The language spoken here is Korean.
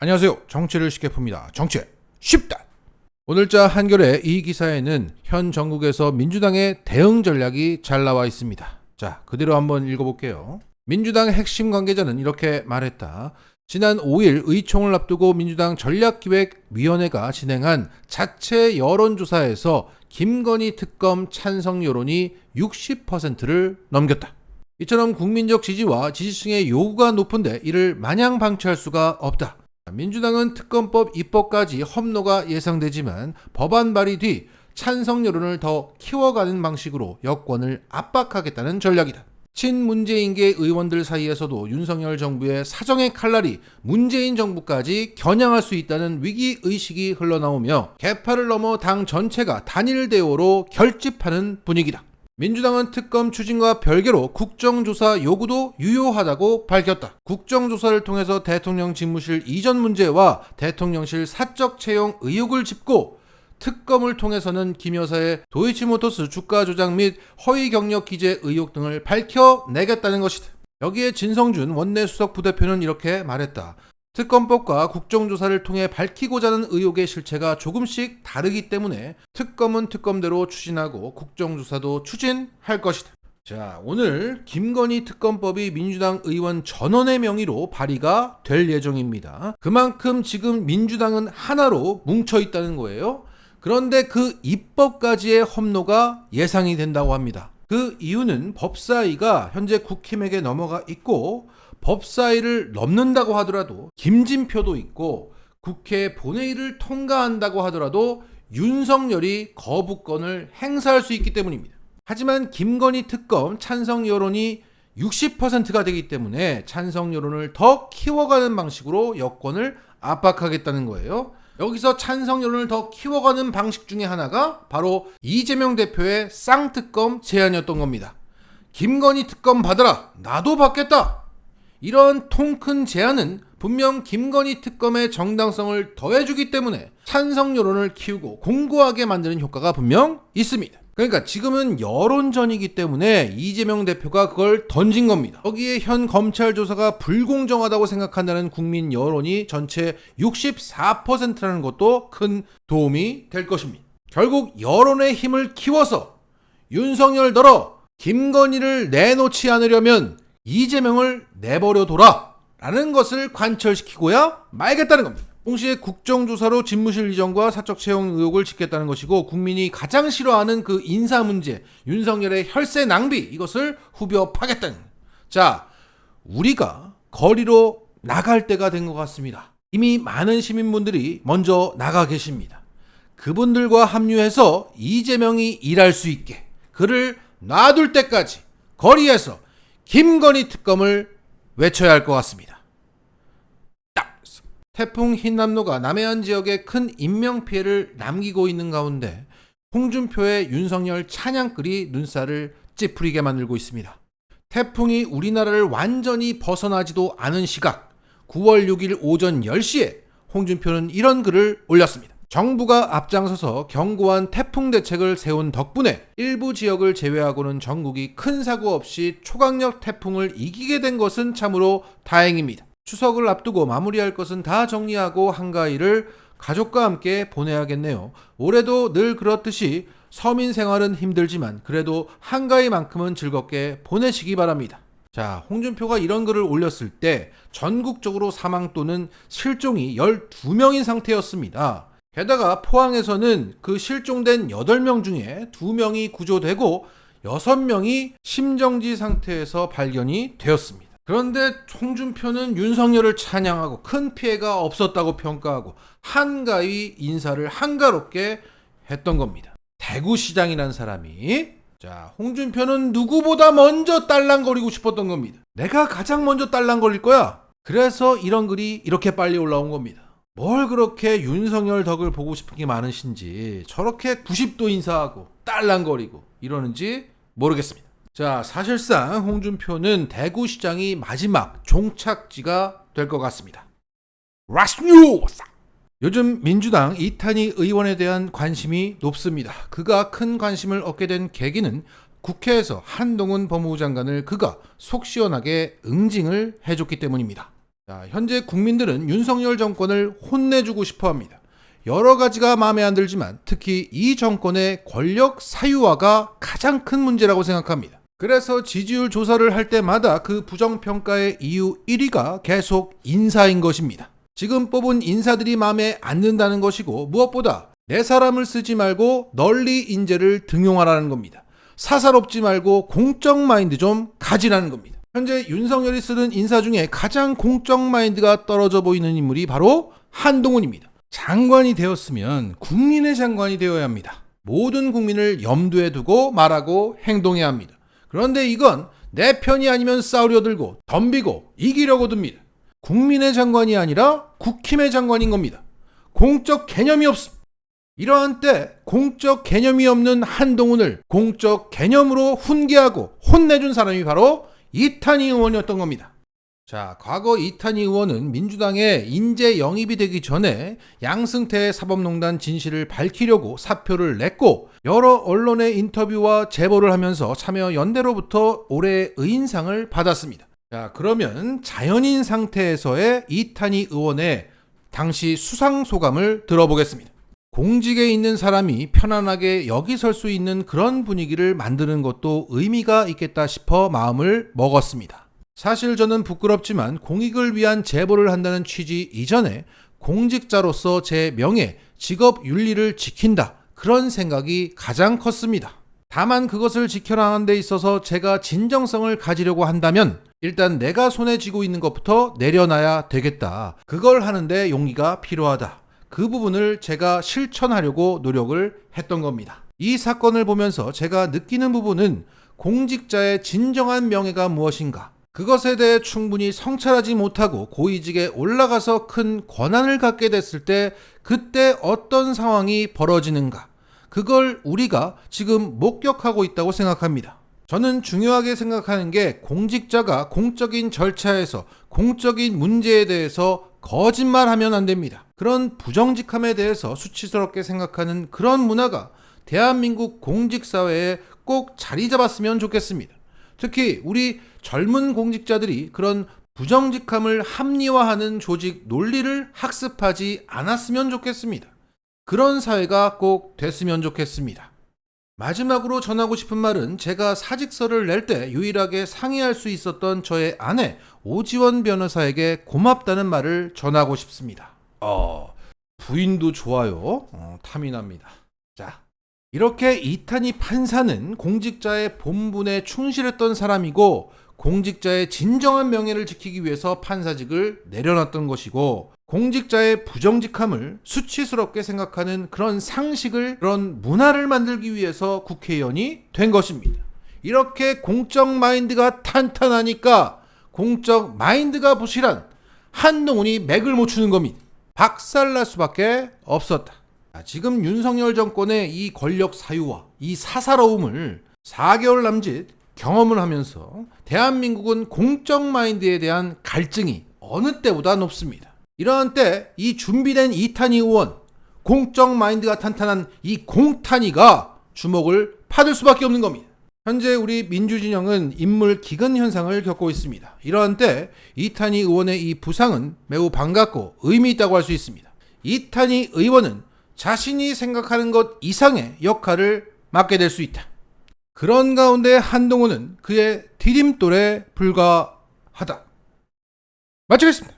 안녕하세요. 정치를 쉽게 풉니다. 정치 쉽다. 오늘자 한겨레 이 기사에는 현 전국에서 민주당의 대응 전략이 잘 나와 있습니다. 자, 그대로 한번 읽어볼게요. 민주당 핵심 관계자는 이렇게 말했다. 지난 5일 의총을 앞두고 민주당 전략기획위원회가 진행한 자체 여론조사에서 김건희 특검 찬성 여론이 60%를 넘겼다. 이처럼 국민적 지지와 지지층의 요구가 높은데 이를 마냥 방치할 수가 없다. 민주당은 특검법 입법까지 험로가 예상되지만 법안 발의 뒤 찬성 여론을 더 키워가는 방식으로 여권을 압박하겠다는 전략이다. 친문재인계 의원들 사이에서도 윤석열 정부의 사정의 칼날이 문재인 정부까지 겨냥할 수 있다는 위기의식이 흘러나오며 개파를 넘어 당 전체가 단일 대오로 결집하는 분위기다. 민주당은 특검 추진과 별개로 국정조사 요구도 유효하다고 밝혔다. 국정조사를 통해서 대통령 집무실 이전 문제와 대통령실 사적 채용 의혹을 짚고 특검을 통해서는 김 여사의 도이치모터스 주가 조작 및 허위 경력 기재 의혹 등을 밝혀내겠다는 것이다. 여기에 진성준 원내수석 부대표는 이렇게 말했다. 특검법과 국정조사를 통해 밝히고자 하는 의혹의 실체가 조금씩 다르기 때문에 특검은 특검대로 추진하고 국정조사도 추진할 것이다. 자, 오늘 김건희 특검법이 민주당 의원 전원의 명의로 발의가 될 예정입니다. 그만큼 지금 민주당은 하나로 뭉쳐 있다는 거예요. 그런데 그 입법까지의 험로가 예상이 된다고 합니다. 그 이유는 법사위가 현재 국힘에게 넘어가 있고 법사위를 넘는다고 하더라도 김진표도 있고 국회 본회의를 통과한다고 하더라도 윤석열이 거부권을 행사할 수 있기 때문입니다. 하지만 김건희 특검 찬성 여론이 60%가 되기 때문에 찬성 여론을 더 키워가는 방식으로 여권을 압박하겠다는 거예요. 여기서 찬성 여론을 더 키워가는 방식 중에 하나가 바로 이재명 대표의 쌍특검 제안이었던 겁니다. 김건희 특검 받아라. 나도 받겠다. 이런 통 큰 제안은 분명 김건희 특검의 정당성을 더해주기 때문에 찬성 여론을 키우고 공고하게 만드는 효과가 분명 있습니다. 그러니까 지금은 여론전이기 때문에 이재명 대표가 그걸 던진 겁니다. 여기에 현 검찰 조사가 불공정하다고 생각한다는 국민 여론이 전체 64%라는 것도 큰 도움이 될 것입니다. 결국 여론의 힘을 키워서 윤석열더러 김건희를 내놓지 않으려면 이재명을 내버려둬라 라는 것을 관철시키고야 말겠다는 겁니다. 동시에 국정조사로 집무실 이전과 사적 채용 의혹을 짚겠다는 것이고 국민이 가장 싫어하는 그 인사 문제, 윤석열의 혈세 낭비 이것을 후벼 파겠다는 겁니다. 자, 우리가 거리로 나갈 때가 된 것 같습니다. 이미 많은 시민분들이 먼저 나가 계십니다. 그분들과 합류해서 이재명이 일할 수 있게 그를 놔둘 때까지 거리에서 김건희 특검을 외쳐야 할 것 같습니다. 태풍 흰남노가 남해안 지역에 큰 인명피해를 남기고 있는 가운데 홍준표의 윤석열 찬양글이 눈살을 찌푸리게 만들고 있습니다. 태풍이 우리나라를 완전히 벗어나지도 않은 시각 9월 6일 오전 10시에 홍준표는 이런 글을 올렸습니다. 정부가 앞장서서 견고한 태풍 대책을 세운 덕분에 일부 지역을 제외하고는 전국이 큰 사고 없이 초강력 태풍을 이기게 된 것은 참으로 다행입니다. 추석을 앞두고 마무리할 것은 다 정리하고 한가위를 가족과 함께 보내야겠네요. 올해도 늘 그렇듯이 서민 생활은 힘들지만 그래도 한가위만큼은 즐겁게 보내시기 바랍니다. 자, 홍준표가 이런 글을 올렸을 때 전국적으로 사망 또는 실종이 12명인 상태였습니다. 게다가 포항에서는 그 실종된 8명 중에 2명이 구조되고 6명이 심정지 상태에서 발견이 되었습니다. 그런데 홍준표는 윤석열을 찬양하고 큰 피해가 없었다고 평가하고 한가위 인사를 한가롭게 했던 겁니다. 대구시장이라는 사람이 자, 홍준표는 누구보다 먼저 딸랑거리고 싶었던 겁니다. 내가 가장 먼저 딸랑거릴 거야. 그래서 이런 글이 이렇게 빨리 올라온 겁니다. 뭘 그렇게 윤석열 덕을 보고 싶은 게 많으신지 저렇게 90도 인사하고 딸랑거리고 이러는지 모르겠습니다. 자, 사실상 홍준표는 대구시장이 마지막 종착지가 될 것 같습니다. 라스뉴스! 요즘 민주당 이탄희 의원에 대한 관심이 높습니다. 그가 큰 관심을 얻게 된 계기는 국회에서 한동훈 법무부 장관을 그가 속 시원하게 응징을 해줬기 때문입니다. 자, 현재 국민들은 윤석열 정권을 혼내주고 싶어 합니다. 여러 가지가 마음에 안 들지만 특히 이 정권의 권력 사유화가 가장 큰 문제라고 생각합니다. 그래서 지지율 조사를 할 때마다 그 부정평가의 이유 1위가 계속 인사인 것입니다. 지금 뽑은 인사들이 마음에 안 든다는 것이고, 무엇보다 내 사람을 쓰지 말고 널리 인재를 등용하라는 겁니다. 사사롭지 말고 공적 마인드 좀 가지라는 겁니다. 현재 윤석열이 쓰는 인사 중에 가장 공적 마인드가 떨어져 보이는 인물이 바로 한동훈입니다. 장관이 되었으면 국민의 장관이 되어야 합니다. 모든 국민을 염두에 두고 말하고 행동해야 합니다. 그런데 이건 내 편이 아니면 싸우려 들고 덤비고 이기려고 듭니다. 국민의 장관이 아니라 국힘의 장관인 겁니다. 공적 개념이 없습니다. 이러한 때 공적 개념이 없는 한동훈을 공적 개념으로 훈계하고 혼내준 사람이 바로 이탄희 의원이었던 겁니다. 자, 과거 이탄희 의원은 민주당에 인재 영입이 되기 전에 양승태 사법농단 진실을 밝히려고 사표를 냈고, 여러 언론의 인터뷰와 제보를 하면서 참여연대로부터 올해의 의인상을 받았습니다. 자, 그러면 자연인 상태에서의 이탄희 의원의 당시 수상 소감을 들어보겠습니다. 공직에 있는 사람이 편안하게 여기 설 수 있는 그런 분위기를 만드는 것도 의미가 있겠다 싶어 마음을 먹었습니다. 사실 저는 부끄럽지만 공익을 위한 제보를 한다는 취지 이전에 공직자로서 제 명예, 직업 윤리를 지킨다, 그런 생각이 가장 컸습니다. 다만 그것을 지켜나가는 데 있어서 제가 진정성을 가지려고 한다면 일단 내가 손에 쥐고 있는 것부터 내려놔야 되겠다. 그걸 하는데 용기가 필요하다. 그 부분을 제가 실천하려고 노력을 했던 겁니다. 이 사건을 보면서 제가 느끼는 부분은 공직자의 진정한 명예가 무엇인가, 그것에 대해 충분히 성찰하지 못하고 고위직에 올라가서 큰 권한을 갖게 됐을 때 그때 어떤 상황이 벌어지는가, 그걸 우리가 지금 목격하고 있다고 생각합니다. 저는 중요하게 생각하는 게 공직자가 공적인 절차에서 공적인 문제에 대해서 거짓말하면 안 됩니다. 그런 부정직함에 대해서 수치스럽게 생각하는 그런 문화가 대한민국 공직사회에 꼭 자리 잡았으면 좋겠습니다. 특히 우리 젊은 공직자들이 그런 부정직함을 합리화하는 조직 논리를 학습하지 않았으면 좋겠습니다. 그런 사회가 꼭 됐으면 좋겠습니다. 마지막으로 전하고 싶은 말은 제가 사직서를 낼 때 유일하게 상의할 수 있었던 저의 아내 오지원 변호사에게 고맙다는 말을 전하고 싶습니다. 부인도 좋아요. 탐이 납니다. 자, 이렇게 이탄희 판사는 공직자의 본분에 충실했던 사람이고 공직자의 진정한 명예를 지키기 위해서 판사직을 내려놨던 것이고, 공직자의 부정직함을 수치스럽게 생각하는 그런 상식을, 그런 문화를 만들기 위해서 국회의원이 된 것입니다. 이렇게 공적 마인드가 탄탄하니까 공적 마인드가 부실한 한동훈이 맥을 못 추는 겁니다. 박살날 수밖에 없었다. 지금 윤석열 정권의 이 권력 사유와 이 사사로움을 4개월 남짓 경험을 하면서 대한민국은 공적 마인드에 대한 갈증이 어느 때보다 높습니다. 이러한 때 이 준비된 이탄희 의원, 공적 마인드가 탄탄한 이 공탄이가 주목을 받을 수밖에 없는 겁니다. 현재 우리 민주진영은 인물 기근 현상을 겪고 있습니다. 이러한 때 이탄희 의원의 이 부상은 매우 반갑고 의미 있다고 할 수 있습니다. 이탄희 의원은 자신이 생각하는 것 이상의 역할을 맡게 될 수 있다. 그런 가운데 한동훈은 그의 디딤돌에 불과하다. 마치겠습니다.